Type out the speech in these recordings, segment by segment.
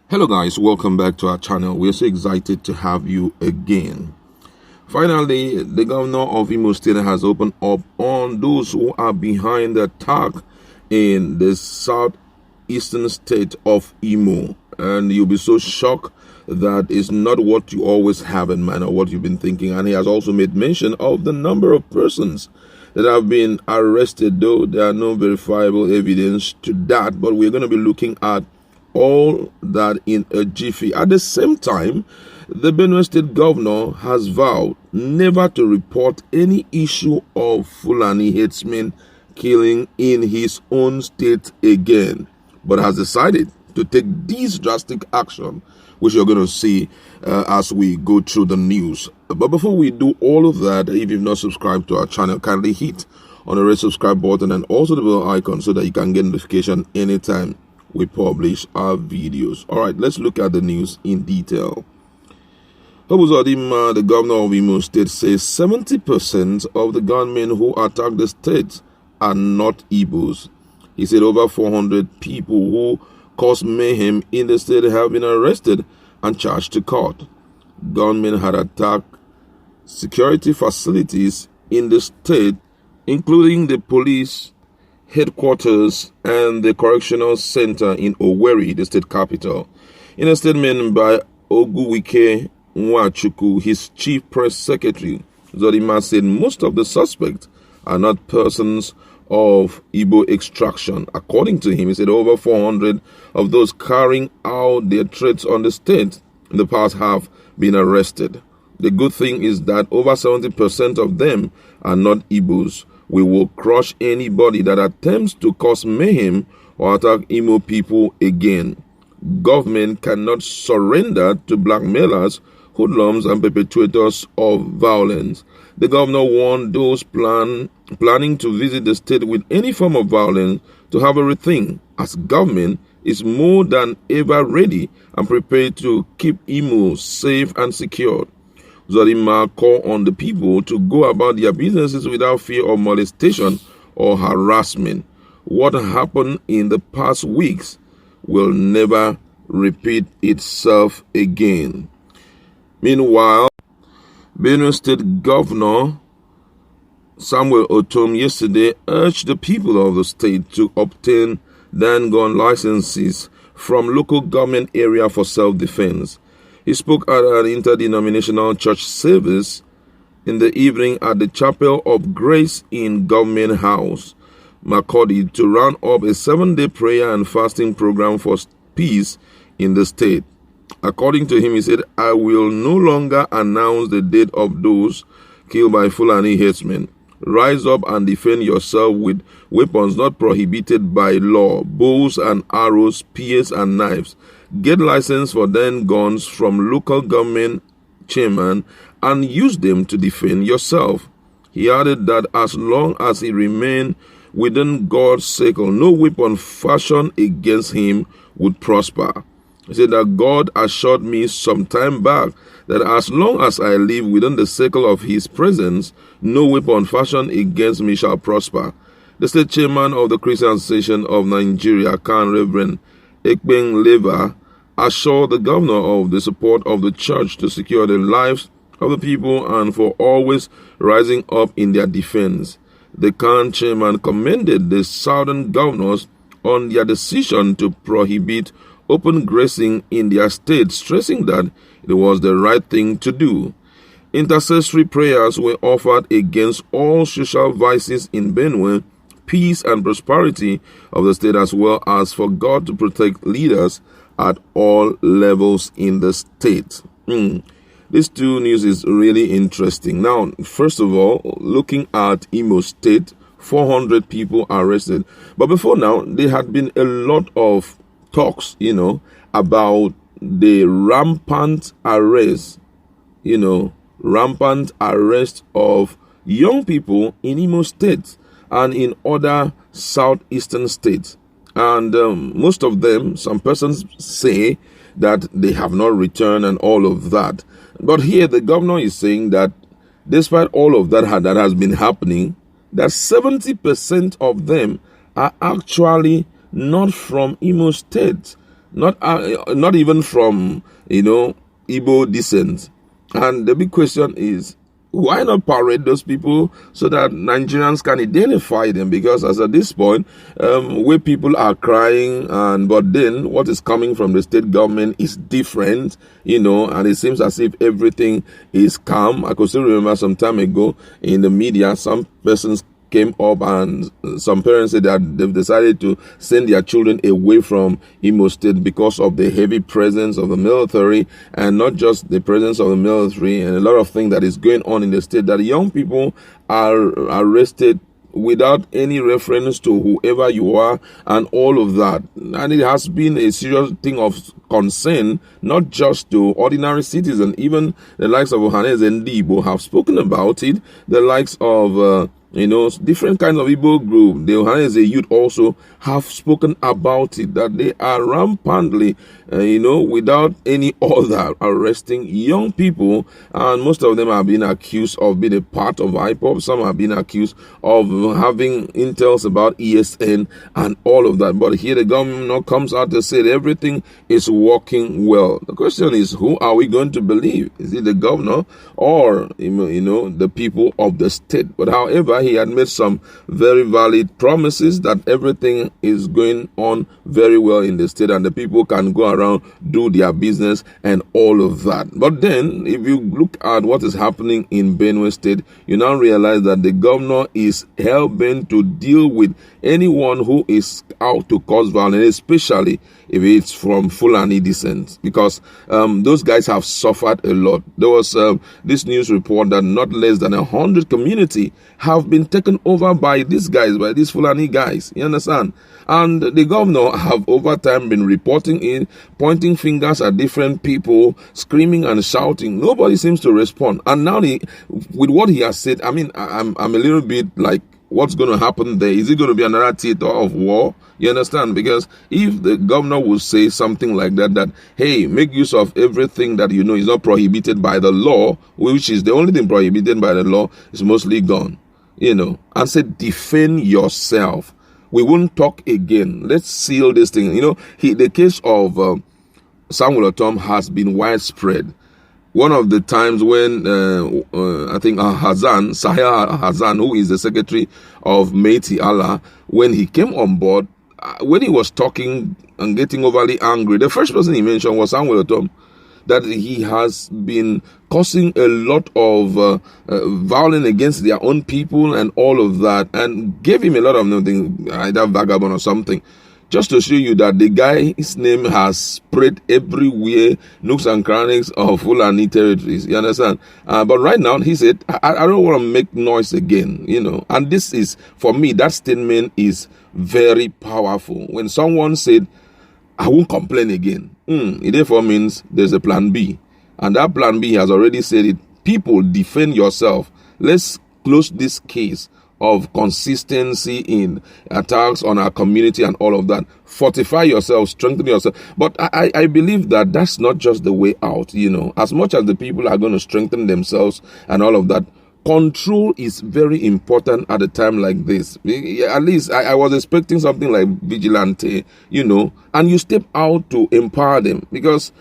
Hello guys, welcome back to our channel. We're so excited to have you again. Finally, the governor of Imo State has opened up on those who are behind the attack in the southeastern state of Imo. And you'll be so shocked that it's not what you always have in mind or what you've been thinking. And he has also made mention of the number of persons that have been arrested, though there are no verifiable evidence to that. But we're going to be looking at all that in a jiffy. At the same time, the Benue State governor has vowed never to report any issue of Fulani herdsmen killing in his own state again, but has decided to take this drastic action, which you're going to see as we go through the news. But before we do all of that, if you've not subscribed to our channel, kindly hit on the red subscribe button and also the bell icon so that you can get notification anytime we publish our videos. All right, let's look at the news in detail. Uzodinma, the governor of Imo State, says 70% of the gunmen who attacked the state are not Igbos. He said over 400 people who caused mayhem in the state have been arrested and charged to court. Gunmen had attacked security facilities in the state, including the police headquarters and the correctional center in Owerri, the state capital. In a statement by Oguwike Nwachukwu, his chief press secretary, Uzodinma said most of the suspects are not persons of Igbo extraction. According to him, he said over 400 of those carrying out their threats on the state in the past have been arrested. The good thing is that over 70% of them are not Igbos. We will crush anybody that attempts to cause mayhem or attack Imo people again. Government cannot surrender to blackmailers, hoodlums, and perpetrators of violence. The governor warned those planning to visit the state with any form of violence to have a rethink, as government is more than ever ready and prepared to keep Imo safe and secure. Uzodinma called on the people to go about their businesses without fear of molestation or harassment. What happened in the past weeks will never repeat itself again. Meanwhile, Benue State Governor Samuel Ortom yesterday urged the people of the state to obtain gun licenses from local government area for self-defense. He spoke at an interdenominational church service in the evening at the Chapel of Grace in Government House, Makurdi, to round up a 7-day prayer and fasting program for peace in the state. According to him, he said, I will no longer announce the date of those killed by Fulani herdsmen. Rise up and defend yourself with weapons not prohibited by law, bows and arrows, spears and knives. Get license for guns from local government chairman and use them to defend yourself. He added that as long as he remained within God's circle, no weapon fashioned against him would prosper. He said that God assured me some time back that as long as I live within the circle of his presence, no weapon fashioned against me shall prosper. The state chairman of the Christian Association of Nigeria, Can Reverend Ekpeng Leva, assured the governor of the support of the church to secure the lives of the people and for always rising up in their defense. The Can chairman commended the southern governors on their decision to prohibit open grazing in their state, stressing that it was the right thing to do. Intercessory prayers were offered against all social vices in Benue, peace and prosperity of the state, as well as for God to protect leaders at all levels in the state. This two news is really interesting. Now, first of all, looking at Imo State, 400 people arrested. But before now, there had been a lot of talks, about the rampant arrest, rampant arrest of young people in Imo State and in other southeastern states. And most of them, some persons say that they have not returned and all of that. But here the governor is saying that despite all of that has been happening, that 70% of them are actually not from Imo State. not even from, Igbo descent. And the big question is, why not parade those people so that Nigerians can identify them? Because as at this point, where people are crying, but then what is coming from the state government is different, and it seems as if everything is calm. I could still remember some time ago in the media, some persons came up and some parents said that they've decided to send their children away from Imo State because of the heavy presence of the military, and not just the presence of the military, and a lot of things that is going on in the state, that young people are arrested without any reference to whoever you are and all of that. And it has been a serious thing of concern, not just to ordinary citizens. Even the likes of Ohanes and Igbo have spoken about it. The likes of different kinds of Igbo group, the Ohanese youth also have spoken about it, that they are rampantly, without any order, arresting young people, and most of them are being accused of being a part of IPOP. Some are being accused of having intels about ESN and all of that. But here the government now comes out to say that everything is working well. The question is, who are we going to believe? Is it the governor or, the people of the state? But however, he had made some very valid promises that everything is going on very well in the state and the people can go around, do their business and all of that. But then, if you look at what is happening in Benue State, you now realize that the governor is hell-bent to deal with anyone who is out to cause violence, especially if it's from Fulani descent, because those guys have suffered a lot. There was this news report that not less than 100 community have been taken over by these guys, by these Fulani guys. You understand? And the governor have over time been reporting in, pointing fingers at different people, screaming and shouting. Nobody seems to respond. And now with what he has said, I mean, I'm a little bit like, what's going to happen there? Is it going to be another theater of war? You understand? Because if the governor will say something like that, hey, make use of everything that is not prohibited by the law, which is the only thing prohibited by the law, is mostly gone, and say, defend yourself. We won't talk again. Let's seal this thing. The case of Samuel Ortom has been widespread. One of the times when I think Sahel Hassan, who is the secretary of Meiti Allah, when he came on board, when he was talking and getting overly angry, the first person he mentioned was Samuel Ortom, that he has been causing a lot of violence against their own people and all of that, and gave him a lot of nothing, either vagabond or something. Just to show you that the guy's name has spread everywhere, nooks and crannies of Fulani territories. You understand? But right now, he said, I don't want to make noise again, And this is, for me, that statement is very powerful. When someone said, I won't complain again, it therefore means there's a plan B. And that plan B has already said it. People, defend yourself. Let's close this case of consistency in attacks on our community and all of that. Fortify yourself, strengthen yourself. But I believe that that's not just the way out, As much as the people are going to strengthen themselves and all of that, control is very important at a time like this. At least I was expecting something like vigilante, and you step out to empower them, because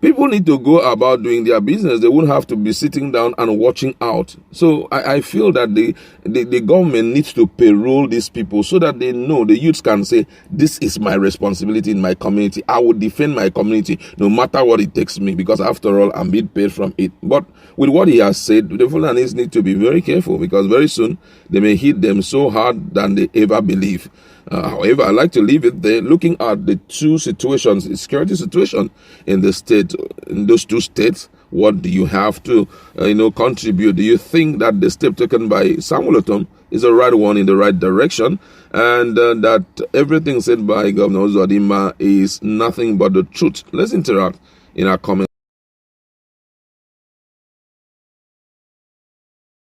people need to go about doing their business. They won't have to be sitting down and watching out. So I feel that the government needs to payroll these people so that they know, the youths can say, this is my responsibility in my community. I will defend my community no matter what it takes me, because after all, I'm being paid from it. But with what he has said, the Fulanis need to be very careful, because very soon they may hit them so hard than they ever believe. However, I like to leave it there, looking at the two situations, the security situation in the state, in those two states. What do you have to, contribute? Do you think that the step taken by Samuel Ortom is the right one, in the right direction, and that everything said by Governor Uzodinma is nothing but the truth? Let's interact in our comments.